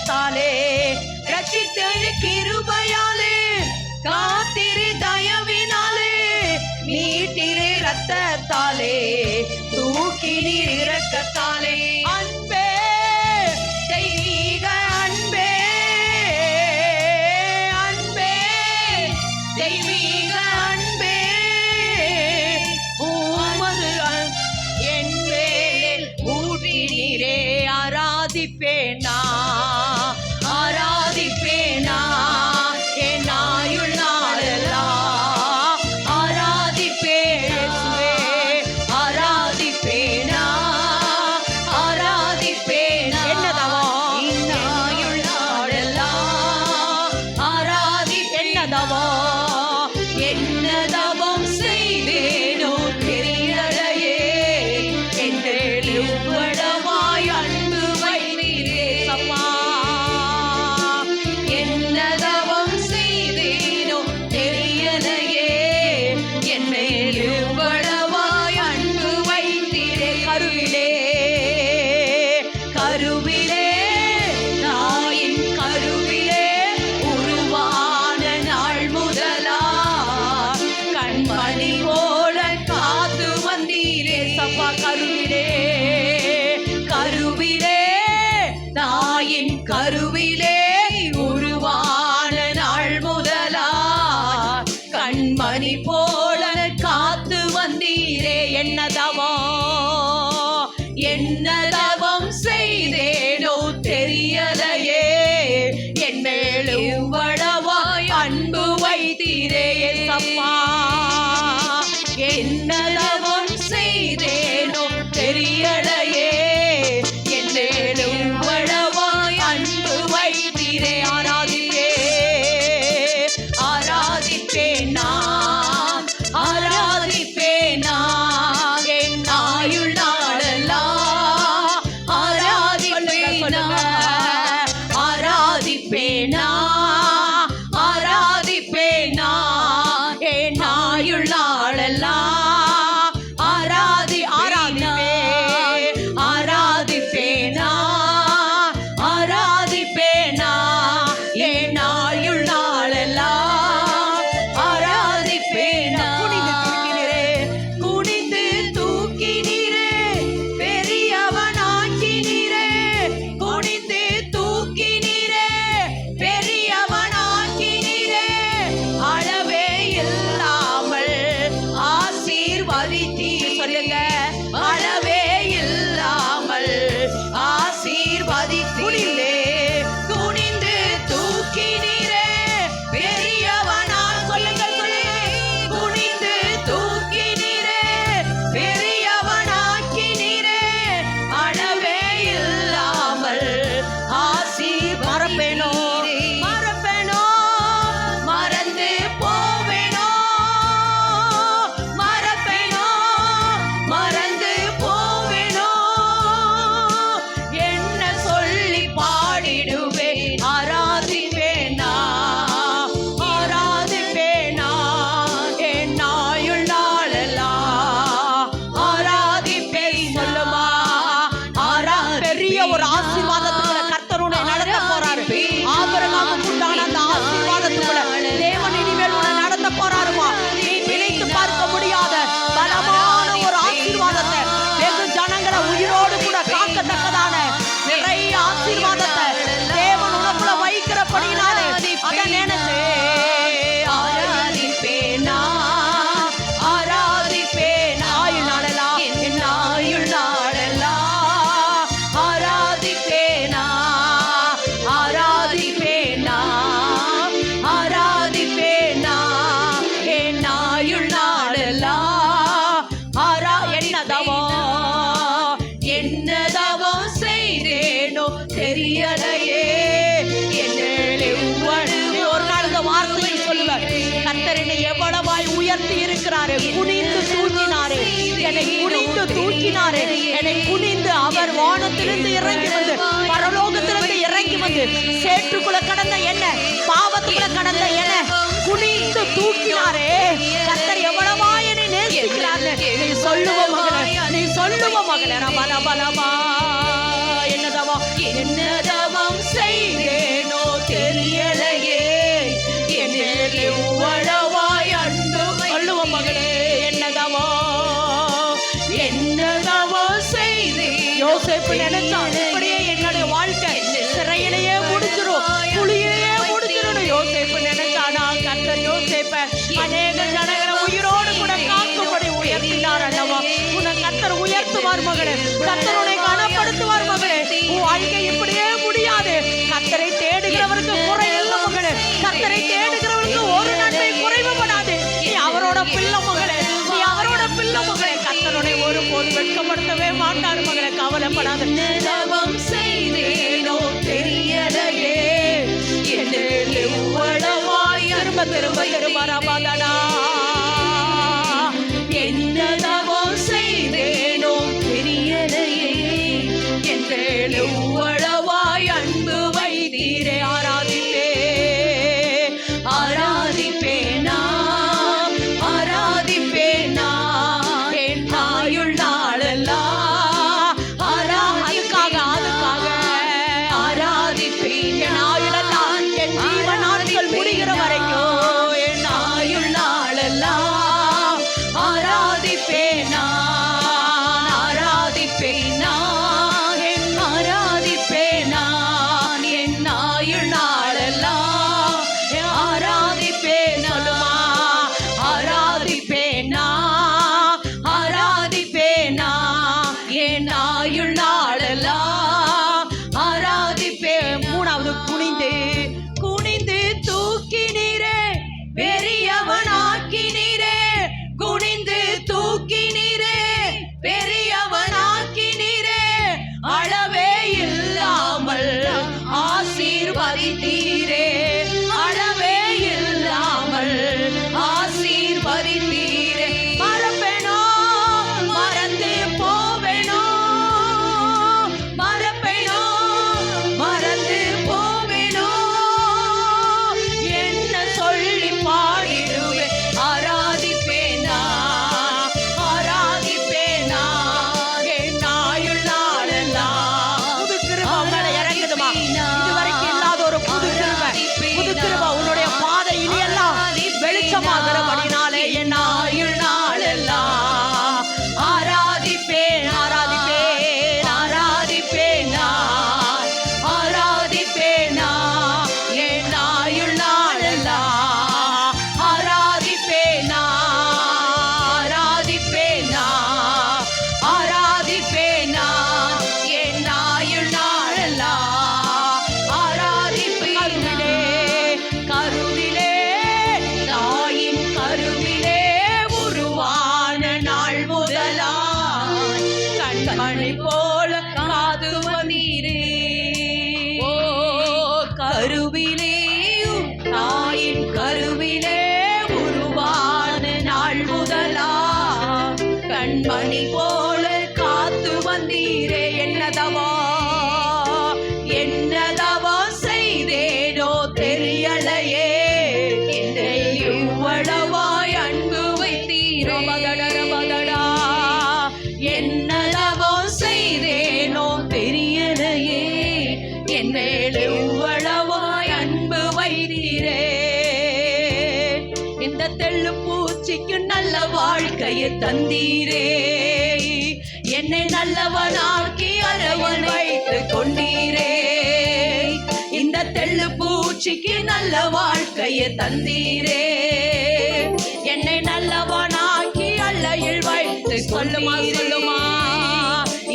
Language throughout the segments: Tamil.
இரக்கத்தாலே ரட்சித்தரு கிருபையாலே காத்திரு தயவினாலே மீட்டிரு இரத்தத்தாலே தூக்கினீர் இரக்கத்தாலே அன்பே தெய்வீக அன்பே அன்பே தெய்வீக அன்பே உமது என் மேல் ஊற்றினீரே ஆராதிப்பேனா ஆராதிப்பேனா என் ஆயுள் நாளெல்லாம் ஆராதிப்பேசுவே ஆராதிப்பேனா ஆராதிப்பேனா என்னதவா என் ஆயுள் நாளெல்லாம் ஆராதி என்னதவா என்னதவம் செய்தேனோ தெரியலையே என்று எவ்வளவாய் அன்பு வைத்தீரே சப்பா என்னதவம் செய்தேனோ தெரியலையே என்னை எவ்வளவாய் அன்பு வைத்தீரே கருவிலே கருவிலே தாயின் கருவிலே உருவான நாள் முதலா கண்மணி போல காத்து வந்தீரே சப்பா கருவிலே கருவிலே தாயின் கருவிலே உருவான நாள் முதலா கண்மணி போல காத்து வந்தீரே என்னதவம் செய்தேனோ தெரியலையே என் மேல் எவ்வளவாய் அன்பு வைத்தீரே சப்பா என்னதவம் செய்தேனோ தெரியலையே என் மேல் எவ்வளவாய் அன்பு வைத்தீரே ஆராதிப்பே ஆராதிப்பேன் நான் ஆராதிப்பேன் நான் என் ஆயுள் நாளெல்லாம் ஆராதிப்பேன் ஆராதிப்பேன் ஆராதிப்பேன் என் ஆயுள் நாளெல்லாம் ஆராதிப்பேன் ஆராதிப்பேன் என் ஆயுள் நாளெல்லாம் ஆராதிப்பேன் குனிந்து தூக்கினீரே பெரியவனாக்கினீரே குனிந்து தூக்கினீரே பெரியவனாக்கினீரே அளவே இல்லாமல் ஆசீர்வதித்தீர் சொல்லுங்க அளவே இல்லாமல் ஆசீர்வதித்தீரே குனிந்து தூக்கினீரே பெரியவனா சொல்லுங்க குனிந்து தூக்கினீரே பெரியவனாக்கினீரே அளவே இல்லாமல் மறப்பேனோ மறப்பேனோ மறந்து போவேனோ மறப்பேனோ மறந்து போவேனோ என்ன சொல்லி பாடிடுவேன் ஆராதிப்பேனா ஆராதிப்பேனா என் ஆயுள் நாளெல்லாம் ஆராதிப்பேன் சொல்லுமா பெரிய ஒரு ஆசீர்வாதத்துக்குள்ள கர்த்தர் உன்னை நடத்த போறாரு ஆபிரகாமுக்கு உண்டான அந்த ஆசீர்வாதத்துக்குள்ள தேவன் இனிமேல் உன்னை நடத்த போறாருமா நீ நினைத்து பார்க்க முடியாத பலமான ஒரு ஆசீர்வாதத்தை வெகு ஜனங்களை உயிரோடு கூட காக்கத்தக்கதான நிறைய ஆசீர்வாதத்தை தேவன் உனக்குள்ள வைக்கிறபடினாலே அதை நினைச்சு ஆராதிப்பேனா ஆராதிப்பேன் ஆயுள் நாளெல்லாம் என் ஆயுள் நாளெல்லாம் ஆராதிப்பேனா ஆராதிப்பேனா ஆராதிப்பேனா என் ஆயுள் நாளெல்லாம் என்னதவம் செய்தேனோ தெரியலையே ஒரு நாள் இந்த வார்த்தையை சொல்லுவார் கர்த்தர் என்னை எவ்வளவாய் உயர்த்தி இருக்கிறாரு குனிந்து தூக்கினாரு என்னை குனிந்து தூக்கினாரு என்னை குனிந்து அவர் வானத்திலிருந்து இறங்கி வந்து பரலோகத்திலிருந்து இறங்கி வந்து சேற்றுக்குள்ள கடந்த என்ன பாவத்துக்குள்ள கடந்த என்ன குனிந்து தூக்கினாரே கர்த்தர் எவ்வளவாய் என்னை நேசிக்கிறார் நீ சொல்லுவ மகளே நீ சொல்லுவ மகளே ரபா ரபா ரபா என்னதவம் செய்த அநேக ஜனங்களை உயிரோடு கூட காக்கும்படி உயர்த்தினார் அல்லவா. உன்னை கர்த்தர் உயர்த்துவார் மகளே, கர்த்தர் உன்னை கனப்படுத்துவார் மகளே. உன் வாழ்க்கை இப்படியே முடியாது. கர்த்தரை தேடுகிறவருக்கு குறையில்லை மகளே, கர்த்தரை தேடுகிறவருக்கு ஒரு நன்மை குறைவுபடாது. நீ அவரோட பிள்ளை மகளே, நீ அவரோட பிள்ளை மகளே. கர்த்தருடைய ஒருபோது வெட்கப்படுத்தவே மாட்டார் மகளே, கவலைப்படாத. தவம் செய்தேனோ தெரியலையே, எவ்வளவாய் திரும்ப திரும்ப திரும்ப ரபாதடா. என்ன தவம் செய்தேனோ தெரியலையே, எவ்வளவாய் அன்பு வைத்தீரே. ஆராதிப்பே ஆராதிப்பேனா ஆராதிப்பேனா என் ஆயுள் நாளெல்லாம் அதுக்காக ஆராதிப்பேன். என் ஆயுளெல்லாம் என் ஜீவ நாட்கள் முடிகிற வரைக்கும் என் ஆயுள் நாளெல்லாம் ஆராதிப்பேனா ஆராதிப்பேனா என் ஆராதிப்பேனா என் ஆயுள் நாளெல்லாம் ஆராதிப்பேனா ஆராதிப்பேனா ஆராதிப்பேனா என் ஆயுள் நாளெல்லாம் ஆராதிப்பேன். மூணாவது குனிந்து குனிந்து தூக்கினீரே, பெரியவனாக்கினீரே, குனிந்து தூக்கினீரே, பெரியவனாக்கினீரே, அளவே இல்லாமல் ஆசீர்வதித்தீரே, அளவே இல்லாமல் ஆசீர்வதித்தீரே. மறப்பேனோ மறந்து போவேனோ, மறப்பேனோ மறந்து போவேனோ, என்ன சொல்லி பாடிடுவேன். ஆராதிப்பேனா ஆராதிப்பேனா என் ஆயுள் நாளெல்லாம். புது கிருபை மேல இறங்குதுமா. இதுவரைக்கும் இல்லாத ஒரு புது கிருபை, புது கிருபை உன்னுடைய பாதை இனியெல்லாம் வெளிச்சமாகிறபடினாலே என் ஆயுள் நாளெல்லாம் ஆராதிப்பேன் ஆராதிப்பேன் ஆராதிப்பேனா ஆராதிப்பேனா என் ஆயுள் நாளெல்லாம் ஆராதிப்பேனா ஆராதிப்பேனா ஆராதிப்பேனா என் ஆயுள் நாளெல்லாம் ஆராதிப்பேன். கருவிலே தாயின் கருவிலே உருவான நாள் முதலாய் கண்மணி போல காது வந்தீரே. ஓ கருவிலே தாயின் கருவிலே உருவான நாள் முதலாய் கண்மணி போல காத்து வந்தீரே. என்னதவா செய்தேனோ தெரியலையே, எவ்வளவாய் அன்பு வைத்தீரே. ரபதடா என்னதவோ செய்தேனோ தெரியலையே, என்னை எவ்வளவாய் அன்பு வைத்தீரே. இந்த தெள்ளு பூச்சிக்கு நல்ல வாழ்க்கையை தந்தீரே, என்னை நல்லவனாக்கி அரவணை வைத்து கொண்டீரே. இந்த தெள்ளு பூச்சிக்கு நல்ல வாழ்க்கையை தந்தீரே, என்னை நல்லவனாக்கி அல்லையில் வைத்து சொல்லுமா சொல்லுமா.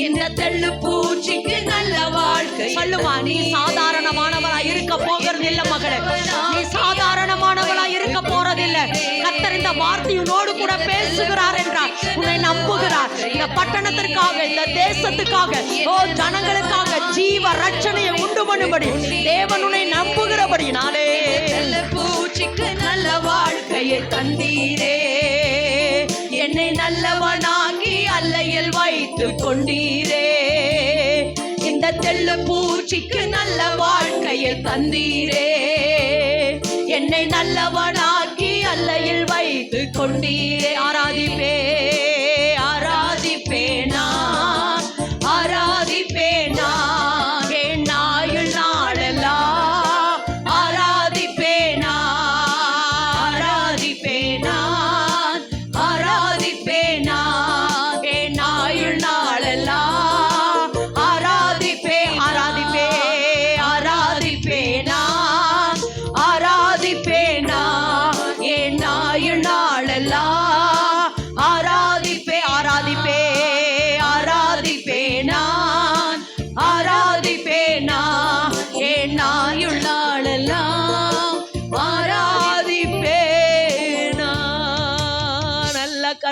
இந்த தெள்ளு பூச்சிக்கு நல்ல வாழ்க்கை சொல்லுமா. நீ சாதாரணமானவளா இருக்க போகிறது இல்ல மகளே, நீ சாதாரணமானவளா இருக்க போறதில்லை. கர்த்தர் இந்த வார்த்தையோடு கூட பேசுகிறார் என்றார். உன்னை நம்புகிறார். இந்த பட்டணத்திற்காக, இந்த தேசத்துக்காக, ஓ ஜனங்களுக்காக ஜீவ ரட்சணையை உண்டு பண்ணும்படி தேவன் உன்னை நம்புகிறபடினாலே பூச்சிக்கு நல்ல வாழ்க்கையை தந்தீரே, என்னை நல்லவனாகி அல்லையில் வைத்து கொண்டீரே. இந்த தெள்ளு பூச்சிக்கு நல்ல வாழ்க்கையை தந்தீரே, என்னை நல்லவனாக்கி அல்லையில் வைத்து கொண்டீரே. ஆராதிப்பே ஆராதிப்பேனா ஆராதிப்பேனா என் ஆயுள் நாளெல்லாம் ஆராதிப்பேனா ஆராதிப்பேனா ஆராதிப்பேனா என் ஆயுள் நாளெல்லாம் ஆராதிப்பே ஆராதிப்பே ஆராதிப்பேனா ஆராதிப்பேனா என் ஆயுள் நாளெல்லாம் ஆராதிப்பே ஆராதிப்பே ஆராதிப்பே நான் ஆராதிப்பே நான்